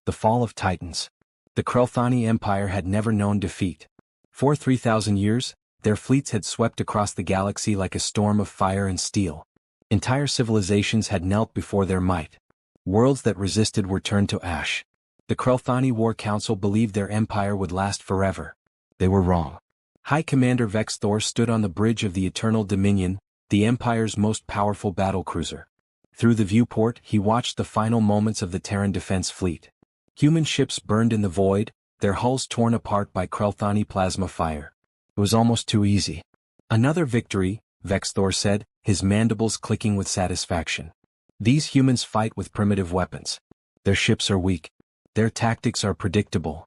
The fall of Titans. The Krelthani Empire had never known defeat. For 3,000 years, their fleets had swept across the galaxy like a storm of fire and steel. Entire civilizations had knelt before their might. Worlds that resisted were turned to ash. The Krelthani War Council believed their empire would last forever. They were wrong. High Commander Vex Thor stood on the bridge of the Eternal Dominion, the Empire's most powerful battlecruiser. Through the viewport, he watched the final moments of the Terran Defense Fleet. Human ships burned in the void, their hulls torn apart by Krelthani plasma fire. It was almost too easy. Another victory, Vex Thor said, his mandibles clicking with satisfaction. These humans fight with primitive weapons. Their ships are weak. Their tactics are predictable.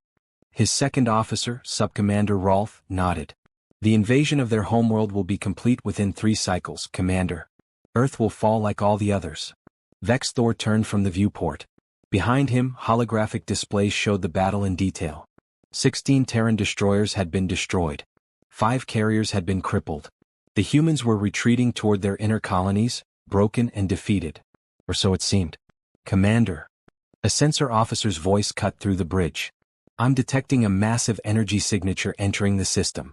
His second officer, Subcommander Rolf, nodded. The invasion of their homeworld will be complete within 3 cycles, Commander. Earth will fall like all the others. Vex Thor turned from the viewport. Behind him, holographic displays showed the battle in detail. 16 Terran destroyers had been destroyed. 5 carriers had been crippled. The humans were retreating toward their inner colonies, broken and defeated. Or so it seemed. Commander. A sensor officer's voice cut through the bridge. I'm detecting a massive energy signature entering the system.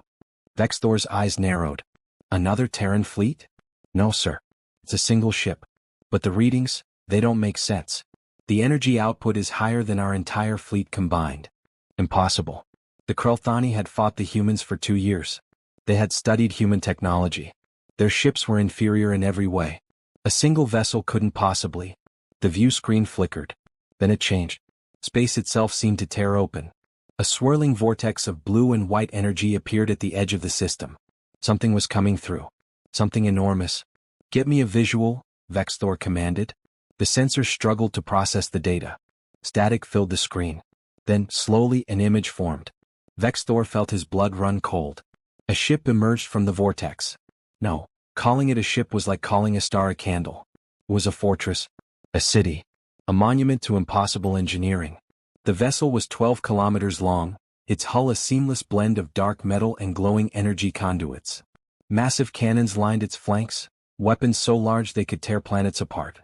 Vex Thor's eyes narrowed. Another Terran fleet? No, sir. It's a single ship. But the readings, they don't make sense. The energy output is higher than our entire fleet combined. Impossible. The Krelthani had fought the humans for 2 years. They had studied human technology. Their ships were inferior in every way. A single vessel couldn't possibly. The view screen flickered. Then it changed. Space itself seemed to tear open. A swirling vortex of blue and white energy appeared at the edge of the system. Something was coming through. Something enormous. Get me a visual, Vex Thor commanded. The sensors struggled to process the data. Static filled the screen. Then, slowly, an image formed. Vex Thor felt his blood run cold. A ship emerged from the vortex. No, calling it a ship was like calling a star a candle. It was a fortress. A city. A monument to impossible engineering. The vessel was 12 kilometers long, its hull a seamless blend of dark metal and glowing energy conduits. Massive cannons lined its flanks, weapons so large they could tear planets apart.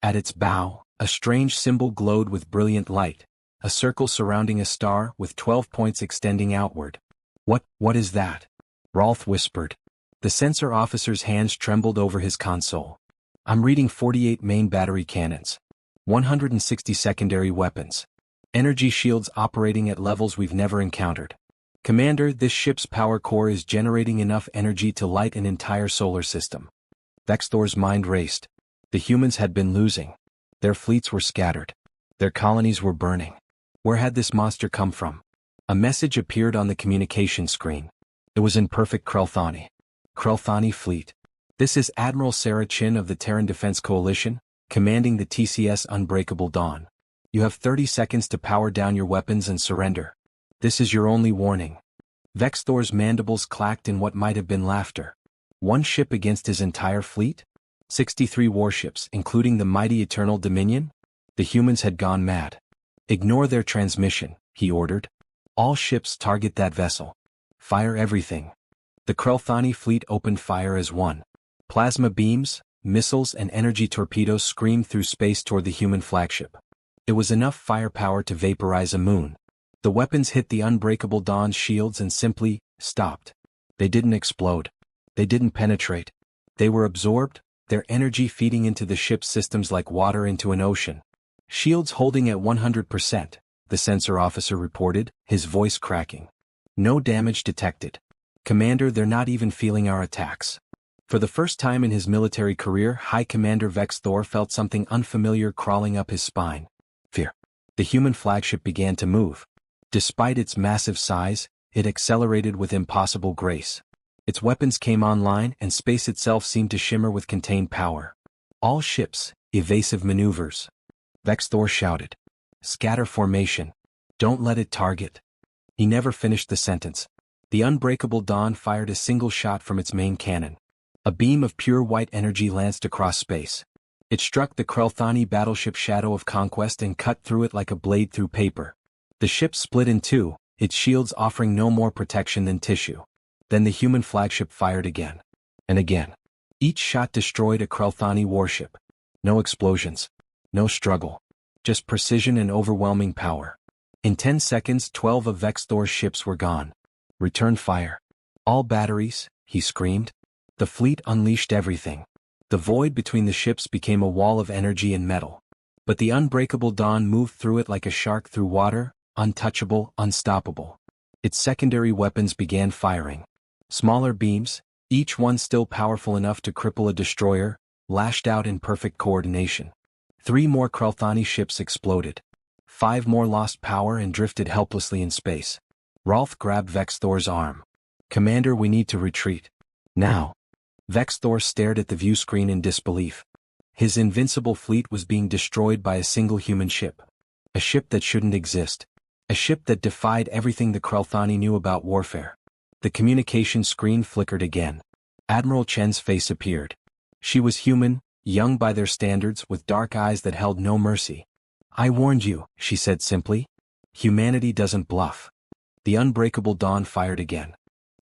At its bow, a strange symbol glowed with brilliant light, a circle surrounding a star with 12 points extending outward. What is that? Rolf whispered. The sensor officer's hands trembled over his console. I'm reading 48 main battery cannons. 160 secondary weapons. Energy shields operating at levels we've never encountered. Commander, this ship's power core is generating enough energy to light an entire solar system. Vex Thor's mind raced. The humans had been losing. Their fleets were scattered. Their colonies were burning. Where had this monster come from? A message appeared on the communication screen. It was in perfect Krelthani. Krelthani fleet. This is Admiral Sarah Chin of the Terran Defense Coalition, commanding the TCS Unbreakable Dawn. You have 30 seconds to power down your weapons and surrender. This is your only warning. Vex Thor's mandibles clacked in what might have been laughter. 1 ship against his entire fleet? 63 warships, including the mighty Eternal Dominion? The humans had gone mad. Ignore their transmission, he ordered. All ships target that vessel. Fire everything. The Krelthani fleet opened fire as one. Plasma beams, missiles and energy torpedoes screamed through space toward the human flagship. It was enough firepower to vaporize a moon. The weapons hit the Unbreakable Dawn's shields and simply stopped. They didn't explode. They didn't penetrate. They were absorbed, their energy feeding into the ship's systems like water into an ocean. Shields holding at 100%, the sensor officer reported, his voice cracking. No damage detected. Commander, they're not even feeling our attacks. For the first time in his military career, High Commander Vex Thor felt something unfamiliar crawling up his spine. Fear. The human flagship began to move. Despite its massive size, it accelerated with impossible grace. Its weapons came online and space itself seemed to shimmer with contained power. All ships, evasive maneuvers. Vex Thor shouted. Scatter formation. Don't let it target. He never finished the sentence. The Unbreakable Dawn fired a single shot from its main cannon. A beam of pure white energy lanced across space. It struck the Krelthani battleship Shadow of Conquest and cut through it like a blade through paper. The ship split in two, its shields offering no more protection than tissue. Then the human flagship fired again. And again. Each shot destroyed a Krelthani warship. No explosions. No struggle. just precision and overwhelming power. In 10 seconds 12 of Vexthor's ships were gone. Return fire. All batteries, he screamed. The fleet unleashed everything. The void between the ships became a wall of energy and metal. But the unbreakable Dawn moved through it like a shark through water, untouchable, unstoppable. Its secondary weapons began firing. Smaller beams, each one still powerful enough to cripple a destroyer, lashed out in perfect coordination. 3 more Krelthani ships exploded. 5 more lost power and drifted helplessly in space. Rolf grabbed Vexthor's arm. "Commander, we need to retreat. Now." Vexthor stared at the view screen in disbelief. His invincible fleet was being destroyed by a single human ship. A ship that shouldn't exist. A ship that defied everything the Krelthani knew about warfare. The communication screen flickered again. Admiral Chen's face appeared. She was human, young by their standards, with dark eyes that held no mercy. "I warned you," she said simply. "Humanity doesn't bluff." The unbreakable Dawn fired again.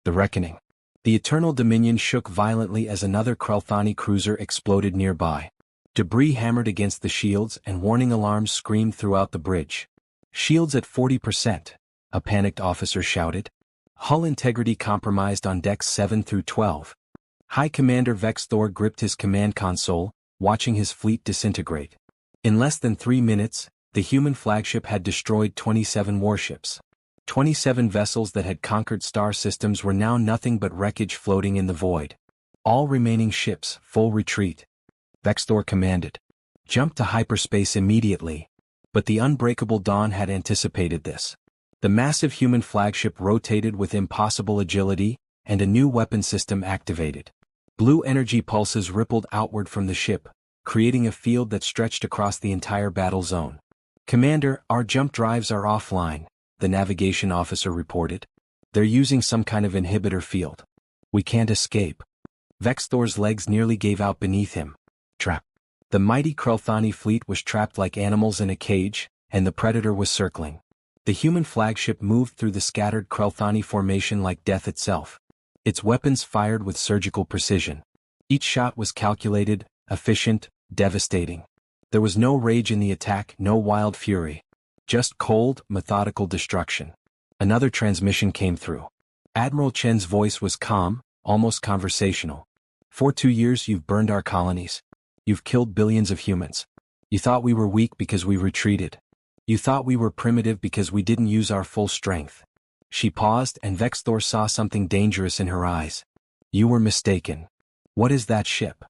The reckoning. The Eternal Dominion shook violently as another Krelthani cruiser exploded nearby. Debris hammered against the shields and warning alarms screamed throughout the bridge. "Shields at 40%, a panicked officer shouted. "Hull integrity compromised on decks 7 through 12. High Commander Vexthor gripped his command console, watching his fleet disintegrate. In less than 3 minutes, the human flagship had destroyed 27 warships. 27 vessels that had conquered star systems were now nothing but wreckage floating in the void. All remaining ships, full retreat. Vexthor commanded. "Jump to hyperspace immediately." But the unbreakable Dawn had anticipated this. The massive human flagship rotated with impossible agility, and a new weapon system activated. Blue energy pulses rippled outward from the ship, creating a field that stretched across the entire battle zone. "Commander, our jump drives are offline," the navigation officer reported. "They're using some kind of inhibitor field. We can't escape." Vexthor's legs nearly gave out beneath him. Trapped. The mighty Krelthani fleet was trapped like animals in a cage, and the predator was circling. The human flagship moved through the scattered Krelthani formation like death itself. Its weapons fired with surgical precision. Each shot was calculated, efficient, devastating. There was no rage in the attack, no wild fury. Just cold, methodical destruction. Another transmission came through. Admiral Chen's voice was calm, almost conversational. "For 2 years you've burned our colonies. You've killed billions of humans. You thought we were weak because we retreated. You thought we were primitive because we didn't use our full strength." She paused, and Vexthor saw something dangerous in her eyes. "You were mistaken. What is that ship?"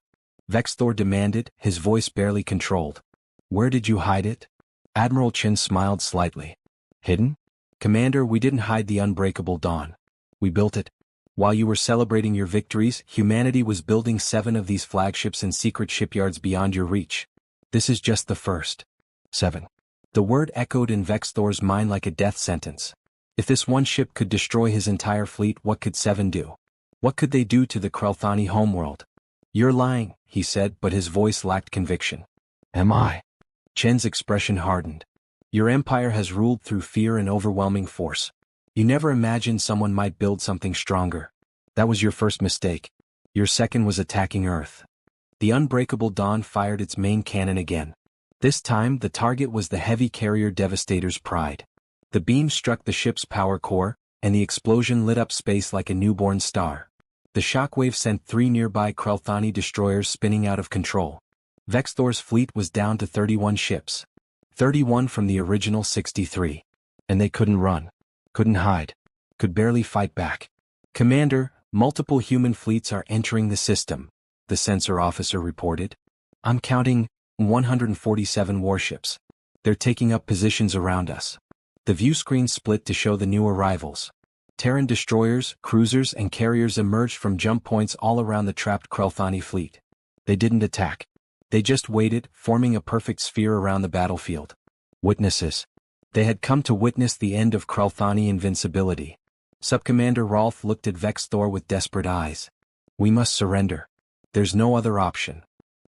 Vexthor demanded, his voice barely controlled. "Where did you hide it?" Admiral Chen smiled slightly. "Hidden? Commander, we didn't hide the unbreakable Dawn. We built it. While you were celebrating your victories, humanity was building 7 of these flagships in secret shipyards beyond your reach. This is just the first. 7. The word echoed in Vexthor's mind like a death sentence. If this one ship could destroy his entire fleet, what could 7 do? What could they do to the Krelthani homeworld? "You're lying," he said, but his voice lacked conviction. "Am I?" Chen's expression hardened. "Your empire has ruled through fear and overwhelming force. You never imagined someone might build something stronger. That was your first mistake. Your second was attacking Earth." The unbreakable Dawn fired its main cannon again. This time the target was the heavy carrier Devastator's Pride. The beam struck the ship's power core, and the explosion lit up space like a newborn star. The shockwave sent 3 nearby Krelthani destroyers spinning out of control. Vexthor's fleet was down to 31 ships. 31 from the original 63. And they couldn't run. Couldn't hide. Could barely fight back. "Commander, multiple human fleets are entering the system," the sensor officer reported. "I'm counting 147 warships. They're taking up positions around us." The view screen split to show the new arrivals. Terran destroyers, cruisers, and carriers emerged from jump points all around the trapped Krelthani fleet. They didn't attack. They just waited, forming a perfect sphere around the battlefield. Witnesses. They had come to witness the end of Krelthani invincibility. Subcommander Rolf looked at Vexthor with desperate eyes. "We must surrender. There's no other option."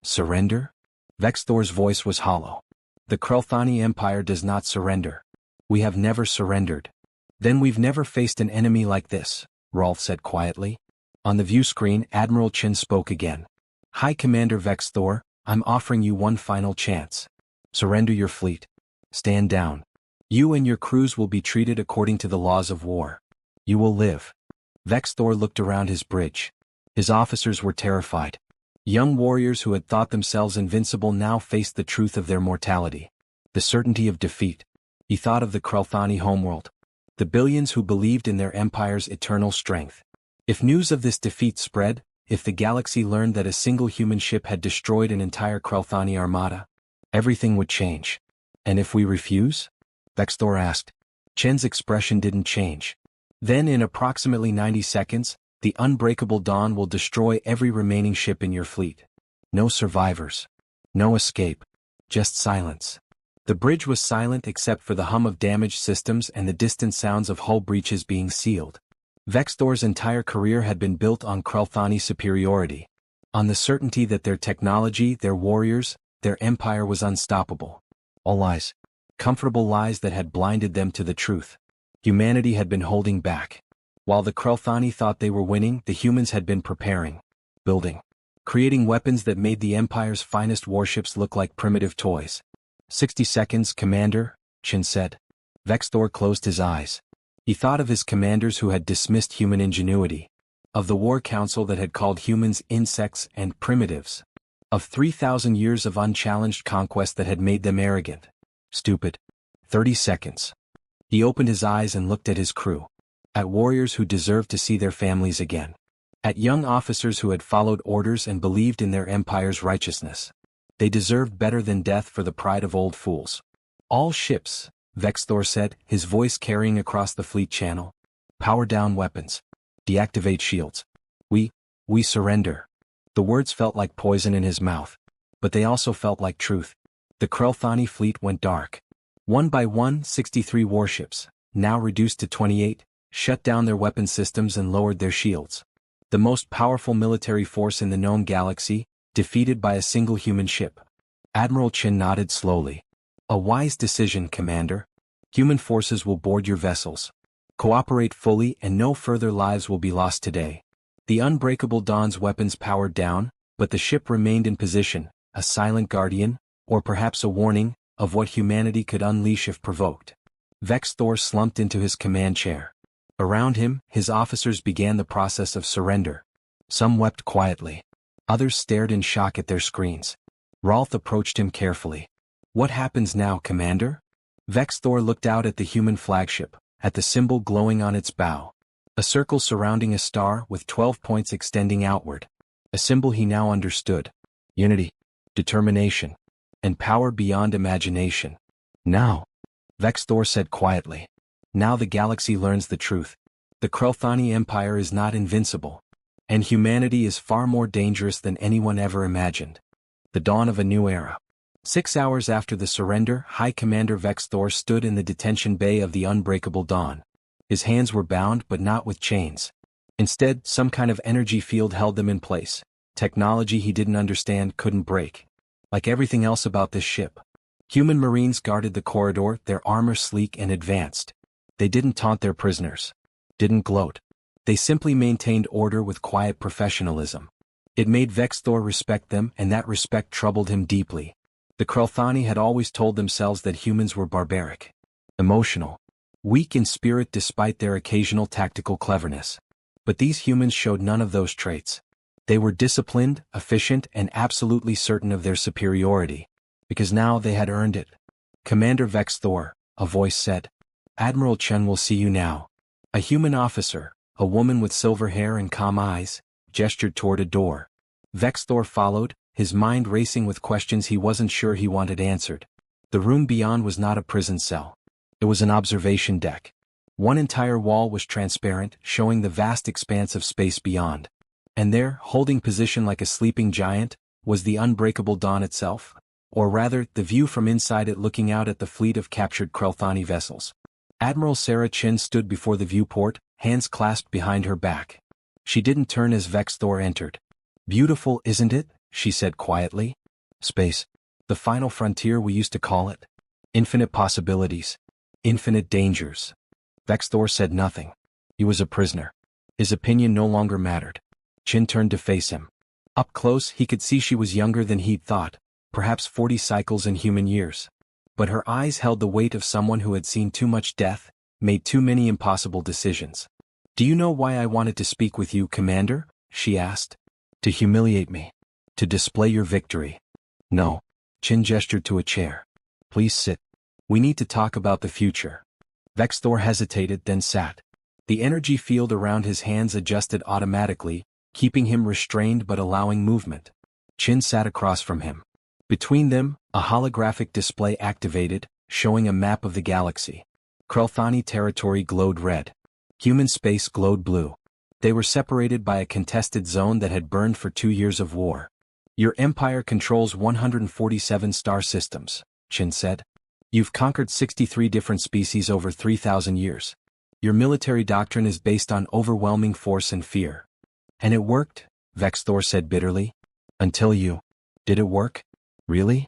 "Surrender?" Vexthor's voice was hollow. "The Krelthani Empire does not surrender. We have never surrendered." "Then we've never faced an enemy like this," Rolf said quietly. On the view screen, Admiral Chen spoke again. "High Commander Vexthor, I'm offering you one final chance. Surrender your fleet. Stand down. You and your crews will be treated according to the laws of war. You will live. Vexthor looked around his bridge. His officers were terrified. Young warriors who had thought themselves invincible now faced the truth of their mortality. The certainty of defeat. He thought of the Krelthani homeworld. The billions who believed in their empire's eternal strength. If news of this defeat spread, if the galaxy learned that a single human ship had destroyed an entire Krelthani armada, everything would change. And if we refuse? Vexthor asked. Chen's expression didn't change. Then in approximately 90 seconds, the unbreakable dawn will destroy every remaining ship in your fleet. No survivors. No escape. Just silence. The bridge was silent except for the hum of damaged systems and the distant sounds of hull breaches being sealed. Vexthor's entire career had been built on Krelthani superiority. On the certainty that their technology, their warriors, their empire was unstoppable. All lies. Comfortable lies that had blinded them to the truth. Humanity had been holding back. While the Krelthani thought they were winning, the humans had been preparing. Building. Creating weapons that made the Empire's finest warships look like primitive toys. 60 seconds, Commander, Chen said. Vexthor closed his eyes. He thought of his commanders who had dismissed human ingenuity. Of the War Council that had called humans insects and primitives. Of 3,000 years of unchallenged conquest that had made them arrogant. Stupid. 30 seconds. He opened his eyes and looked at his crew. At warriors who deserved to see their families again. At young officers who had followed orders and believed in their empire's righteousness. They deserved better than death for the pride of old fools. All ships, Vexthor said, his voice carrying across the fleet channel. Power down weapons. Deactivate shields. We surrender. The words felt like poison in his mouth. But they also felt like truth. The Krelthani fleet went dark. One by one, 63 warships, now reduced to 28, shut down their weapon systems and lowered their shields. The most powerful military force in the known galaxy, defeated by a single human ship. Admiral Chen nodded slowly. A wise decision, Commander. Human forces will board your vessels. Cooperate fully and no further lives will be lost today. The unbreakable Dawn's weapons powered down, but the ship remained in position, a silent guardian, or perhaps a warning, of what humanity could unleash if provoked. Vexthor slumped into his command chair. Around him, his officers began the process of surrender. Some wept quietly. Others stared in shock at their screens. Rolf approached him carefully. What happens now, Commander? Vexthor looked out at the human flagship, at the symbol glowing on its bow. A circle surrounding a star with 12 points extending outward. A symbol he now understood. Unity. Determination. And power beyond imagination. Now, Vexthor said quietly. Now the galaxy learns the truth. The Krelthani Empire is not invincible. And humanity is far more dangerous than anyone ever imagined. The dawn of a new era. 6 hours after the surrender, High Commander Vexthor stood in the detention bay of the Unbreakable Dawn. His hands were bound but not with chains. Instead, some kind of energy field held them in place. Technology he didn't understand couldn't break. Like everything else about this ship. Human Marines guarded the corridor, their armor sleek and advanced. They didn't taunt their prisoners. Didn't gloat. They simply maintained order with quiet professionalism. It made Vexthor respect them, and that respect troubled him deeply. The Krelthani had always told themselves that humans were barbaric. Emotional. Weak in spirit despite their occasional tactical cleverness. But these humans showed none of those traits. They were disciplined, efficient, and absolutely certain of their superiority. Because now they had earned it. Commander Vexthor, a voice said. Admiral Chen will see you now. A human officer, a woman with silver hair and calm eyes, gestured toward a door. Vexthor followed, his mind racing with questions he wasn't sure he wanted answered. The room beyond was not a prison cell. It was an observation deck. One entire wall was transparent, showing the vast expanse of space beyond. And there, holding position like a sleeping giant, was the Unbreakable Dawn itself. Or rather, the view from inside it looking out at the fleet of captured Krelthani vessels. Admiral Sarah Chen stood before the viewport, hands clasped behind her back. She didn't turn as Vexthor entered. Beautiful, isn't it? She said quietly. Space. The final frontier we used to call it. Infinite possibilities. Infinite dangers. Vexthor said nothing. He was a prisoner. His opinion no longer mattered. Chen turned to face him. Up close, he could see she was younger than he'd thought, perhaps 40 cycles in human years. but her eyes held the weight of someone who had seen too much death, made too many impossible decisions. "Do you know why I wanted to speak with you, Commander?" she asked. "To humiliate me. To display your victory." "No." Chin gestured to a chair. "Please sit. We need to talk about the future." Vexthor hesitated, then sat. The energy field around his hands adjusted automatically, keeping him restrained but allowing movement. Chin sat across from him. Between them, a holographic display activated, showing a map of the galaxy. Krelthani territory glowed red. Human space glowed blue. They were separated by a contested zone that had burned for 2 years of war. "Your empire controls 147 star systems," Chin said. "You've conquered 63 different species over 3,000 years. Your military doctrine is based on overwhelming force and fear." "And it worked," Vexthor said bitterly. "Until you. Did it work? Really?"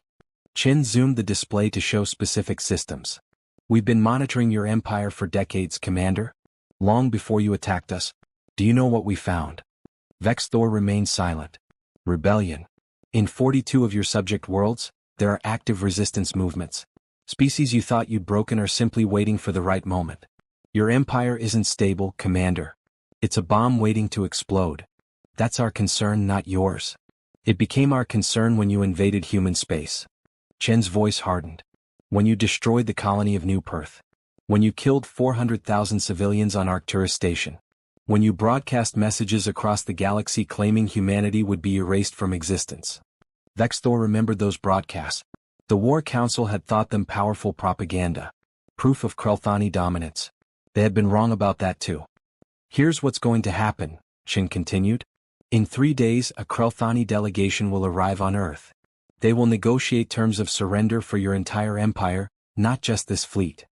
Chin zoomed the display to show specific systems. "We've been monitoring your empire for decades, Commander. Long before you attacked us. Do you know what we found?" Vexthor remained silent. "Rebellion. In 42 of your subject worlds, there are active resistance movements. Species you thought you'd broken are simply waiting for the right moment. Your empire isn't stable, Commander. It's a bomb waiting to explode. That's our concern, not yours. It became our concern when you invaded human space." Chen's voice hardened. "When you destroyed the colony of New Perth. When you killed 400,000 civilians on Arcturus Station. When you broadcast messages across the galaxy claiming humanity would be erased from existence." Vexthor remembered those broadcasts. The War Council had thought them powerful propaganda. Proof of Krelthani dominance. They had been wrong about that too. "Here's what's going to happen," Chin continued. "In 3 days a Krelthani delegation will arrive on Earth. They will negotiate terms of surrender for your entire empire, not just this fleet.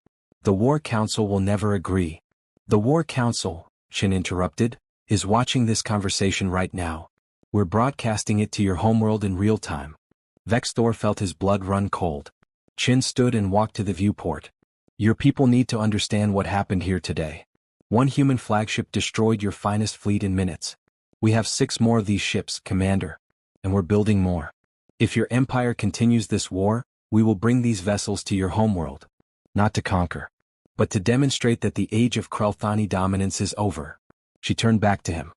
The War Council will never agree." "The War Council," Chin interrupted, "is watching this conversation right now. We're broadcasting it to your homeworld in real time." Vexthor felt his blood run cold. Chin stood and walked to the viewport. "Your people need to understand what happened here today. One human flagship destroyed your finest fleet in minutes. We have 6 more of these ships, Commander. And we're building more. If your empire continues this war, we will bring these vessels to your homeworld. Not to conquer, but to demonstrate that the age of Krelthani dominance is over." She turned back to him.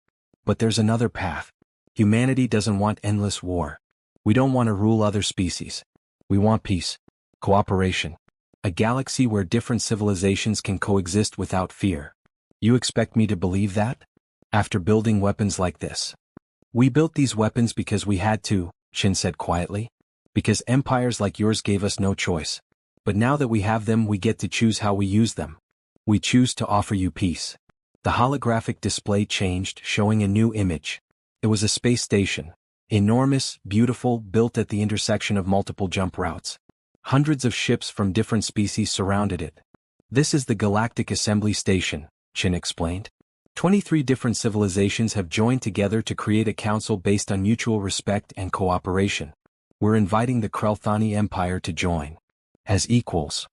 "But there's another path. Humanity doesn't want endless war. We don't want to rule other species. We want peace. Cooperation. A galaxy where different civilizations can coexist without fear. You expect me to believe that? After building weapons like this?" "We built these weapons because we had to," Chin said quietly. "Because empires like yours gave us no choice. But now that we have them, we get to choose how we use them. We choose to offer you peace." The holographic display changed, showing a new image. It was a space station. Enormous, beautiful, built at the intersection of multiple jump routes. Hundreds of ships from different species surrounded it. "This is the Galactic Assembly Station," Chin explained. 23 different civilizations have joined together to create a council based on mutual respect and cooperation. We're inviting the Krelthani Empire to join. As equals?"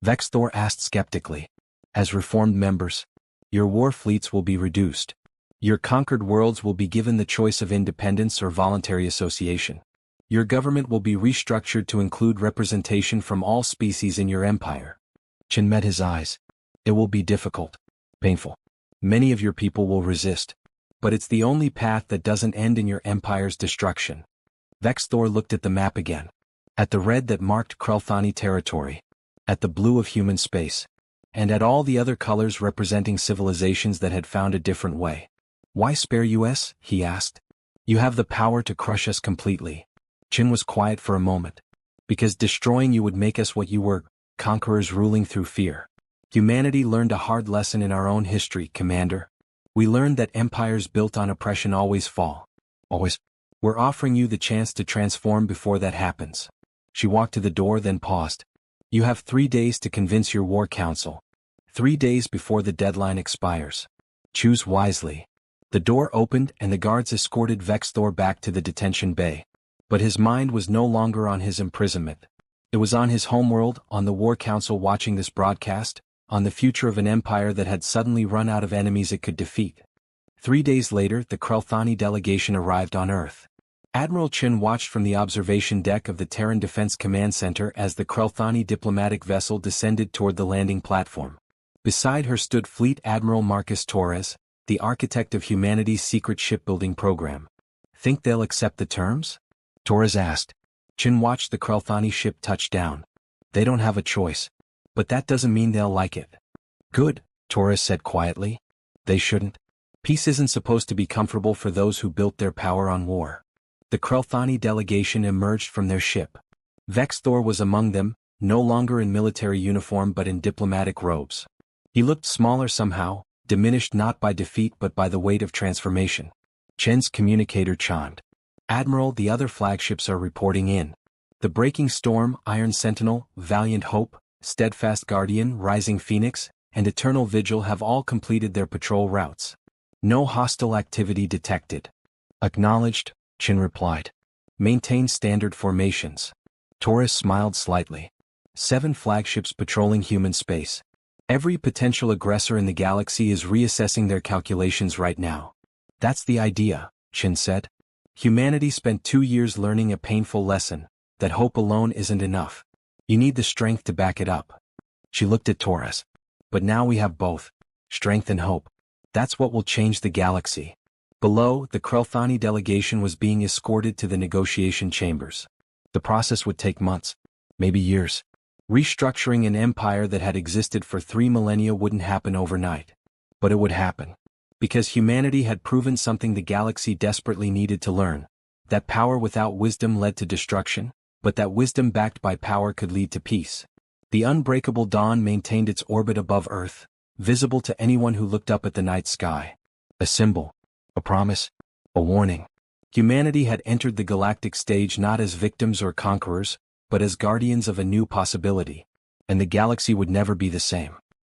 Vexthor asked skeptically. "As reformed members. Your war fleets will be reduced. Your conquered worlds will be given the choice of independence or voluntary association. Your government will be restructured to include representation from all species in your empire." Chin met his eyes. "It will be difficult. Painful. Many of your people will resist. But it's the only path that doesn't end in your empire's destruction." Vexthor looked at the map again. At the red that marked Krelthani territory. At the blue of human space. And at all the other colors representing civilizations that had found a different way. "Why spare us?" he asked. "You have the power to crush us completely." Chin was quiet for a moment. "Because destroying you would make us what you were, conquerors ruling through fear. Humanity learned a hard lesson in our own history, Commander. We learned that empires built on oppression always fall. Always. We're offering you the chance to transform before that happens." She walked to the door, then paused. "You have 3 days to convince your War Council. 3 days before the deadline expires. Choose wisely." The door opened and the guards escorted Vexthor back to the detention bay. But his mind was no longer on his imprisonment. It was on his homeworld, on the War Council watching this broadcast, on the future of an empire that had suddenly run out of enemies it could defeat. 3 days later, the Krelthani delegation arrived on Earth. Admiral Chin watched from the observation deck of the Terran Defense Command Center as the Krelthani diplomatic vessel descended toward the landing platform. Beside her stood Fleet Admiral Marcus Torres, the architect of humanity's secret shipbuilding program. "Think they'll accept the terms?" Torres asked. Chin watched the Krelthani ship touch down. "They don't have a choice. But that doesn't mean they'll like it." "Good," Torres said quietly. "They shouldn't. Peace isn't supposed to be comfortable for those who built their power on war." The Krelthani delegation emerged from their ship. Vexthor was among them, no longer in military uniform but in diplomatic robes. He looked smaller somehow, diminished not by defeat but by the weight of transformation. Chen's communicator chimed. "Admiral, the other flagships are reporting in. The Breaking Storm, Iron Sentinel, Valiant Hope, Steadfast Guardian, Rising Phoenix, and Eternal Vigil have all completed their patrol routes. No hostile activity detected." "Acknowledged," Chin replied. "Maintain standard formations." Torres smiled slightly. 7 flagships patrolling human space. Every potential aggressor in the galaxy is reassessing their calculations right now. "That's the idea," Chin said. "Humanity spent 2 years learning a painful lesson, that hope alone isn't enough. You need the strength to back it up." She looked at Torres. "But now we have both. Strength and hope. That's what will change the galaxy." Below, the Krelthani delegation was being escorted to the negotiation chambers. The process would take months, maybe years. Restructuring an empire that had existed for 3 millennia wouldn't happen overnight. But it would happen. Because humanity had proven something the galaxy desperately needed to learn. That power without wisdom led to destruction, but that wisdom backed by power could lead to peace. The unbreakable dawn maintained its orbit above Earth, visible to anyone who looked up at the night sky. A symbol. A promise. A warning. Humanity had entered the galactic stage not as victims or conquerors, but as guardians of a new possibility. And the galaxy would never be the same.